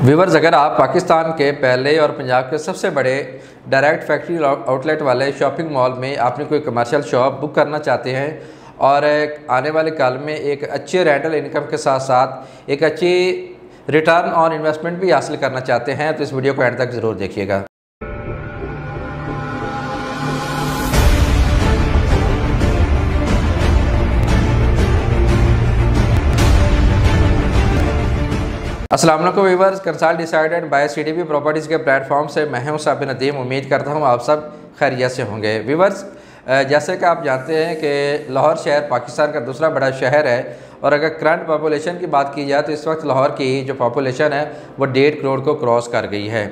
Viewers, अगर आप पाकिस्तान के पहले और पंजाब के सबसे बड़े डायरेक्ट फैक्ट्री आउटलेट वाले शॉपिंग मॉल में आपने कोई कमर्शियल शॉप बुक करना चाहते हैं और आने वाले काल में एक अच्छे रेंटल इनकम के साथ साथ एक अच्छी रिटर्न ऑन इन्वेस्टमेंट भी हासिल करना चाहते हैं, तो इस वीडियो को एंड तक ज़रूर देखिएगा। अस्सलाम वालेकुम viewers, consult decided by CDP properties के प्लेटफॉर्म से मैं हूं साबिर नदीम। उम्मीद करता हूं आप सब खैरियत से होंगे। व्यूवर्स, जैसे कि आप जानते हैं कि लाहौर शहर पाकिस्तान का दूसरा बड़ा शहर है और अगर करंट पॉपुलेशन की बात की जाए तो इस वक्त लाहौर की जो पॉपुलेशन है वो 1.5 करोड़ को क्रॉस कर गई है।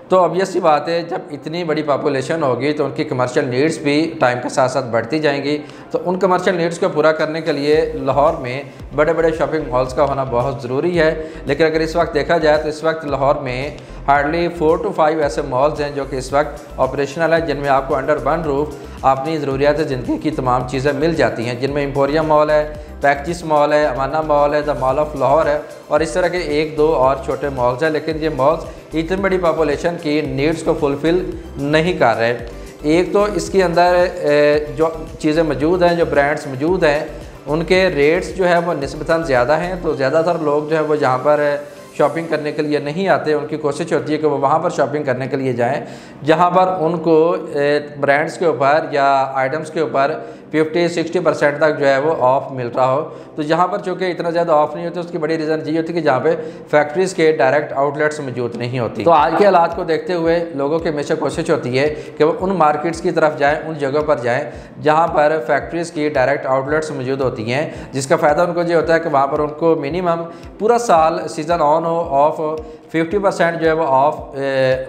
तो ऑब्वियस सी बात है, जब इतनी बड़ी पॉपुलेशन होगी तो उनकी कमर्शियल नीड्स भी टाइम के साथ साथ बढ़ती जाएंगी। तो उन कमर्शियल नीड्स को पूरा करने के लिए लाहौर में बड़े बड़े शॉपिंग मॉल्स का होना बहुत ज़रूरी है। लेकिन अगर इस वक्त देखा जाए तो इस वक्त लाहौर में हार्डली 4 to 5 ऐसे मॉल्स हैं जो कि इस वक्त ऑपरेशनल है, जिनमें आपको अंडर वन रूफ अपनी ज़रूरियात ज़िंदगी की तमाम चीज़ें मिल जाती हैं, जिनमें एम्पोरियम मॉल है, पैक्जिस मॉल है, अमाना मॉल है, द मॉल ऑफ लाहौर है और इस तरह के 1-2 और छोटे मॉल्स हैं। लेकिन ये मॉल्स इतनी बड़ी पॉपुलेशन की नीड्स को फुलफ़िल नहीं कर रहे। एक तो इसके अंदर जो चीज़ें मौजूद हैं, जो ब्रांड्स मौजूद हैं, उनके रेट्स जो है वो निस्बतन ज़्यादा हैं। तो ज़्यादातर लोग जो है वो जहाँ पर शॉपिंग करने के लिए नहीं आते, उनकी कोशिश होती है कि वो वहाँ पर शॉपिंग करने के लिए जाएं जहाँ पर उनको ब्रांड्स के ऊपर या आइटम्स के ऊपर 50-60% तक जो है वो ऑफ़ मिल रहा हो। तो जहाँ पर चूँकि इतना ज़्यादा ऑफ़ नहीं होती, उसकी बड़ी रीज़न ये होती है कि जहाँ पे फैक्ट्रीज़ के डायरेक्ट आउटलेट्स मौजूद नहीं होती। तो आज के हालात को देखते हुए लोगों की हमेशा कोशिश होती है कि वो उन मार्केट्स की तरफ जाएँ, उन जगहों पर जाएँ जहाँ पर फैक्ट्रीज़ की डायरेक्ट आउटलेट्स मौजूद होती हैं, जिसका फ़ायदा उनको ये होता है कि वहाँ पर उनको मिनिमम पूरा साल सीज़न ऑन हो ऑफ 50% जो है वो ऑफ़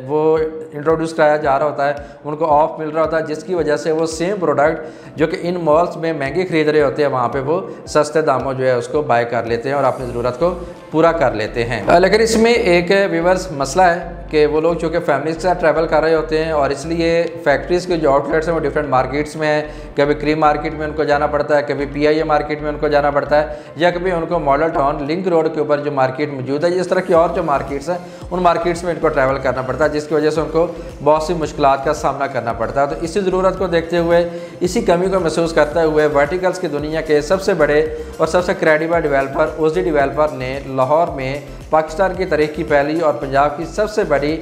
वो इंट्रोड्यूस कराया जा रहा होता है, उनको ऑफ़ मिल रहा होता है, जिसकी वजह से वो सेम प्रोडक्ट जो कि इन मॉल्स में महंगे ख़रीद रहे होते हैं वहाँ पे वो सस्ते दामों जो है उसको बाय कर लेते हैं और अपनी ज़रूरत को पूरा कर लेते हैं। लेकिन इसमें एक व्यूवर्स मसला है कि वो लोग चूँकि फैमिली के साथ ट्रैवल कर रहे होते हैं और इसलिए फैक्ट्रीज़ के जो आउटलेट्स हैं वो डिफरेंट मार्केट्स में हैं। कभी क्रीम मार्केट में उनको जाना पड़ता है, कभी PIA मार्केट में उनको जाना पड़ता है, या कभी उनको मॉडल टाउन लिंक रोड के ऊपर जो मार्केट मौजूद है, इस तरह की और जो मार्केट्स हैं उन मार्केट्स में इनको ट्रैवल करना पड़ता है, जिसकी वजह से उनको बहुत सी मुश्किलात का सामना करना पड़ता है। तो इसी ज़रूरत को देखते हुए, इसी कमी को महसूस करते हुए वर्टिकल्स की दुनिया के सबसे बड़े और सबसे क्रेडिबल डेवलपर ओजी डेवलपर ने लाहौर में पाकिस्तान की तारीख की पहली और पंजाब की सबसे बड़ी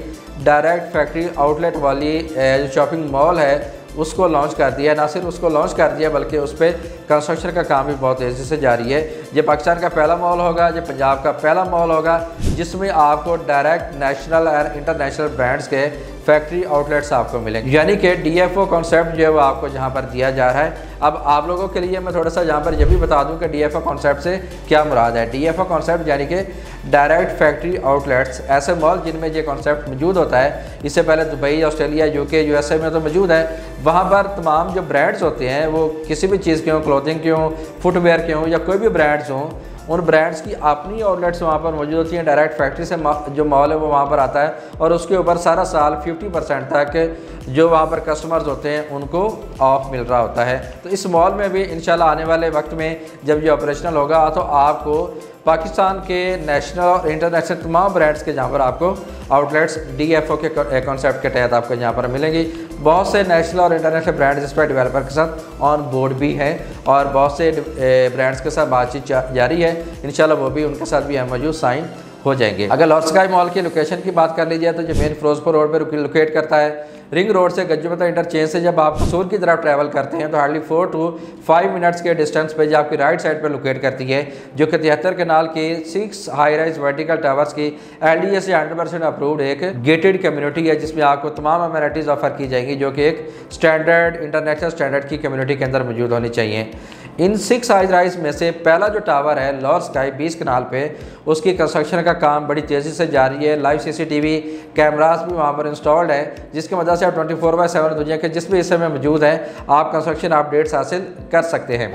डायरेक्ट फैक्ट्री आउटलेट वाली जो शॉपिंग मॉल है उसको लॉन्च कर दिया। ना सिर्फ उसको लॉन्च कर दिया बल्कि उस पर कंस्ट्रक्शन का काम भी बहुत तेज़ी से जारी है। ये पाकिस्तान का पहला मॉल होगा, ये पंजाब का पहला मॉल होगा जिसमें आपको डायरेक्ट नेशनल और इंटरनेशनल ब्रांड्स के फैक्ट्री आउटलेट्स आपको मिलेंगे, यानी कि DFO कॉन्सेप्ट जो है वो आपको जहाँ पर दिया जा रहा है। अब आप लोगों के लिए मैं थोड़ा सा यहाँ पर यह भी बता दूँ कि DFO कॉन्सेप्ट से क्या मुराद है। DFO कॉन्सेप्ट यानी कि डायरेक्ट फैक्ट्री आउटलेट्स, ऐसे मॉल जिनमें ये कॉन्सेप्ट मौजूद होता है। इससे पहले दुबई, ऑस्ट्रेलिया, UK, USA में तो मौजूद है। वहाँ पर तमाम जो ब्रांड्स होते हैं वो किसी भी चीज़ के हों, क्लोथिंग के हों, फुटवेयर के हों या कोई भी ब्रांड्स हों, उन ब्रांड्स की अपनी आउटलेट्स वहाँ पर मौजूद होती हैं। डायरेक्ट फैक्ट्री से जो मॉल है वो वहाँ पर आता है और उसके ऊपर सारा साल 50% तक जो वहाँ पर कस्टमर्स होते हैं उनको ऑफ मिल रहा होता है। तो इस मॉल में भी इंशाल्लाह आने वाले वक्त में जब ये ऑपरेशनल होगा तो आपको पाकिस्तान के नेशनल और इंटरनेशनल तमाम ब्रांड्स के जहाँ पर आपको आउटलेट्स DFO के कॉन्सेप्ट के तहत आपको यहाँ पर मिलेंगी। बहुत से नेशनल और इंटरनेशनल ब्रांड्स इस पर डेवलपर के साथ ऑन बोर्ड भी हैं और बहुत से ब्रांड्स के साथ बातचीत जारी है। इंशाल्लाह वो भी उनके साथ भी हम मौजूद साइन हो जाएंगे। अगर लाहौर स्काई मॉल की लोकेशन की बात कर ली जाए तो जो मेन फिरोजपुर रोड पर लोकेट करता है। रिंग रोड से गज्जूपता इंटरचेंज से जब आप कसूर की तरफ ट्रैवल करते हैं तो हार्डली 4 to 5 मिनट्स के डिस्टेंस पे जो आपकी राइट साइड पर लोकेट करती है, जो कि 73 कनाल के 6 हाई राइज वर्टिकल टावर्स की LDA से 100% अप्रूव्ड एक गेटेड कम्युनिटी है, जिसमें आपको तमाम अमेनिटीज़ ऑफर की जाएंगी जो कि एक स्टैंडर्ड इंटरनेशनल स्टैंडर्ड की कम्युनिटी के अंदर मौजूद होनी चाहिए। इन 6 हाई राइज में से पहला जो टावर है लाहौर स्काई 20 कनाल पे, उसकी कंस्ट्रक्शन का काम बड़ी तेज़ी से जारी है। लाइव CCTV कैमरास भी वहाँ पर इंस्टॉल्ड है, जिसकी वजह से आप 24/7 दुनिया के जिस भी हिस्से में मौजूद हैं आप कंस्ट्रक्शन अपडेट्स हासिल कर सकते हैं।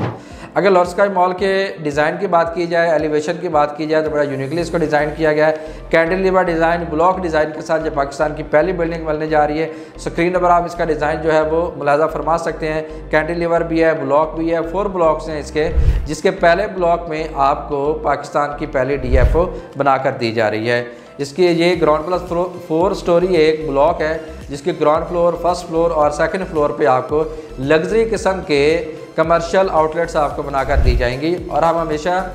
अगर लाहौर स्काई मॉल के डिज़ाइन की बात की जाए, एलिवेशन की बात की जाए तो बड़ा यूनिकली इसको डिज़ाइन किया गया है। कैंटिलीवर डिज़ाइन, ब्लॉक डिज़ाइन के साथ जो पाकिस्तान की पहली बिल्डिंग बनने जा रही है। स्क्रीन पर आप इसका डिज़ाइन जो है वो मुलाजा फरमा सकते हैं। कैंटिलीवर भी है, ब्लॉक भी है, 4 ब्लॉक्स हैं इसके, जिसके पहले ब्लॉक में आपको पाकिस्तान की पहली DFO बनाकर दी जा रही है। इसकी ये ग्राउंड प्लस 4 स्टोरी एक ब्लॉक है, जिसके ग्राउंड फ्लोर, फर्स्ट फ्लोर और सेकंड फ्लोर पे आपको लग्जरी किस्म के कमर्शियल आउटलेट्स आपको बनाकर दी जाएंगी। और हम हमेशा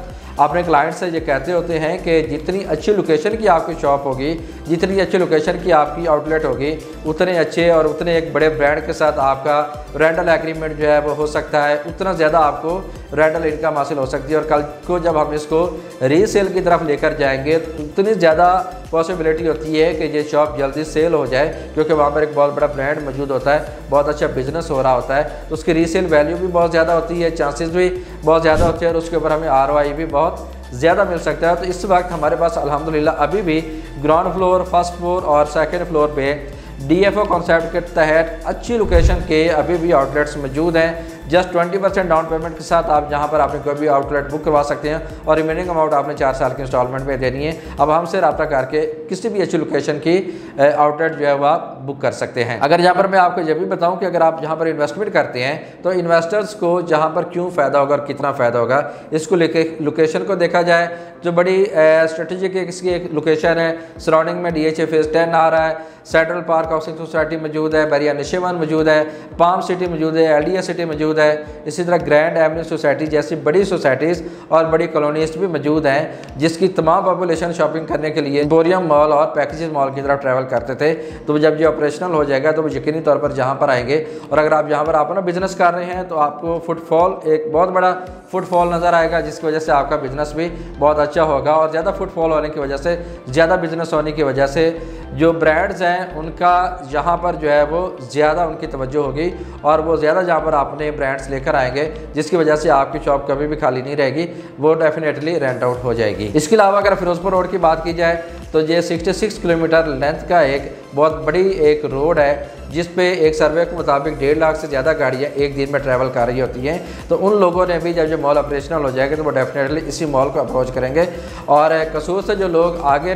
अपने क्लाइंट से ये कहते होते हैं कि जितनी अच्छी लोकेशन की आपकी शॉप होगी, जितनी अच्छी लोकेशन की आपकी आउटलेट होगी, उतने अच्छे और उतने एक बड़े ब्रांड के साथ आपका रेंटल एग्रीमेंट जो है वो हो सकता है, उतना ज़्यादा आपको रेंटल इनकम हासिल हो सकती है। और कल को जब हम इसको रीसेल की तरफ लेकर जाएंगे तो उतनी ज़्यादा पॉसिबिलिटी होती है कि ये शॉप जल्दी सेल हो जाए, क्योंकि वहाँ पर एक बहुत बड़ा ब्रांड मौजूद होता है, बहुत अच्छा बिजनेस हो रहा होता है, तो उसकी रीसेल वैल्यू भी बहुत ज़्यादा होती है, चांसेस भी बहुत ज़्यादा होते हैं और उसके ऊपर हमें ROI भी बहुत ज़्यादा मिल सकता है। तो इस वक्त हमारे पास अल्हम्दुलिल्लाह अभी भी ग्राउंड फ्लोर, फर्स्ट फ्लोर और सेकंड फ्लोर पे DFO कॉन्सेप्ट के तहत अच्छी लोकेशन के अभी भी आउटलेट्स मौजूद हैं। जस्ट 20% डाउन पेमेंट के साथ आप जहां पर आपने कोई भी आउटलेट बुक करवा सकते हैं और रिमेनिंग अमाउंट आपने 4 साल की इंस्टॉलमेंट पे देनी है। अब हमसे रब्ता करके किसी भी अच्छी लोकेशन की आउटलेट जो है वो आप बुक कर सकते हैं। अगर यहाँ पर मैं आपको ये भी बताऊँ कि अगर आप यहाँ पर इन्वेस्टमेंट करते हैं तो इन्वेस्टर्स को जहाँ पर क्यों फ़ायदा होगा और कितना फ़ायदा होगा, इसको लेके लोकेशन को देखा जाए जो बड़ी स्ट्रेटेजिक इसकी एक लोकेशन है। सराउंडिंग में DHA फेज़ 10 आ रहा है, सेंट्रल पार्क हाउसिंग सोसाइटी मौजूद है, बरिया निशेवन मौजूद है, पाम सिटी मौजूद है, LDA सिटी मौजूद है, इसी तरह ग्रैंड एवेन्यू सोसाइटी जैसी बड़ी सोसाइटीज़ और बड़ी कॉलोनीज भी मौजूद हैं, जिसकी तमाम पॉपुलेशन शॉपिंग करने के लिए एम्पोरियम मॉल और पैकेजेस मॉल की तरफ ट्रैवल करते थे। तो जब ये ऑपरेशनल हो जाएगा तो वो यकीनी तौर पर जहाँ पर आएंगे और अगर आप यहाँ पर अपना बिजनेस कर रहे हैं तो आपको फुटफॉल, एक बहुत बड़ा फुटफॉल नज़र आएगा, जिसकी वजह से आपका बिजनेस भी बहुत अच्छा होगा। और ज़्यादा फुटफॉल होने की वजह से, ज़्यादा बिजनेस होने की वजह से जो ब्रांड्स हैं उनका यहाँ पर जो है वो ज़्यादा उनकी तवज्जो होगी और वो ज़्यादा जहाँ पर अपने ब्रांड्स लेकर आएंगे, जिसकी वजह से आपकी शॉप कभी भी खाली नहीं रहेगी, वो डेफिनेटली रेंट आउट हो जाएगी। इसके अलावा अगर फिरोजपुर रोड की बात की जाए तो ये 66 किलोमीटर लेंथ का एक बहुत बड़ी एक रोड है, जिस पे एक सर्वे के मुताबिक 1.5 लाख से ज़्यादा गाड़ियाँ एक दिन में ट्रैवल कर रही होती हैं। तो उन लोगों ने भी जब जो मॉल ऑपरेशनल हो जाएगा तो वो डेफिनेटली इसी मॉल को अप्रोच करेंगे और कसूर से जो लोग आगे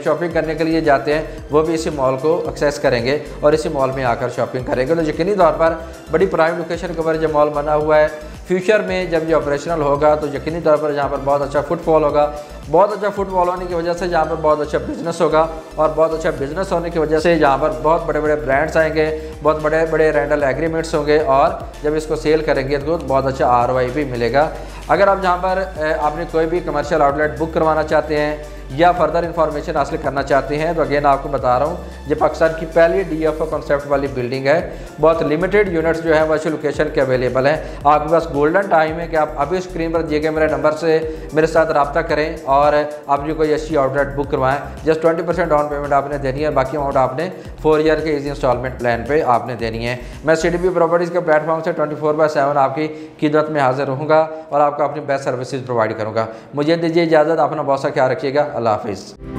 शॉपिंग करने के लिए जाते हैं वो भी इसी मॉल को एक्सेस करेंगे और इसी मॉल में आकर शॉपिंग करेंगे। तो यकीनी तौर पर बड़ी प्राइम लोकेशन के ऊपर जो मॉल बना हुआ है, फ्यूचर में जब ये ऑपरेशनल होगा तो यकीनी तौर पर यहाँ पर बहुत अच्छा फुटफॉल होगा। बहुत अच्छा फुटफॉल होने की वजह से यहाँ पर बहुत अच्छा बिजनेस होगा और बहुत अच्छा बिजनेस होने की वजह से यहाँ पर बहुत बड़े बड़े ब्रांड्स आएंगे, बहुत बड़े बड़े रेंटल एग्रीमेंट्स होंगे और जब इसको सेल करेंगे तो बहुत अच्छा ROI भी मिलेगा। अगर आप जहाँ पर आपने कोई भी कमर्शियल आउटलेट बुक करवाना चाहते हैं या फर्दर इन्फॉर्मेशन हासिल करना चाहते हैं तो अगेन आपको बता रहा हूँ, ये पाकिस्तान की पहली DFO कॉन्सेप्ट वाली बिल्डिंग है। बहुत लिमिटेड यूनिट्स जो है वो अच्छी लोकेशन के अवेलेबल हैं। आपके पास गोल्डन टाइम है कि आप अभी स्क्रीन पर दिए गए मेरे नंबर से मेरे साथ रब्ता करें और आप जो कोई अच्छी आउटलेट बुक करवाएं। जस्ट 20% डाउन पेमेंट आपने देनी है, बाकी अमाउंट आपने 4 ईयर के इजी इंस्टॉलमेंट प्लान पे आपने देनी है। मैं CDP प्रॉपर्टीज़ के प्लेटफॉर्म से 24/7 आपकी खिदमत में हाजिर रहूँगा और आपको अपनी बेस्ट सर्विसेज प्रोवाइड करूँगा। मुझे दीजिए इजाज़त, अपना बहुत सा ख्याल रखिएगा। अल्लाह हाफिज़।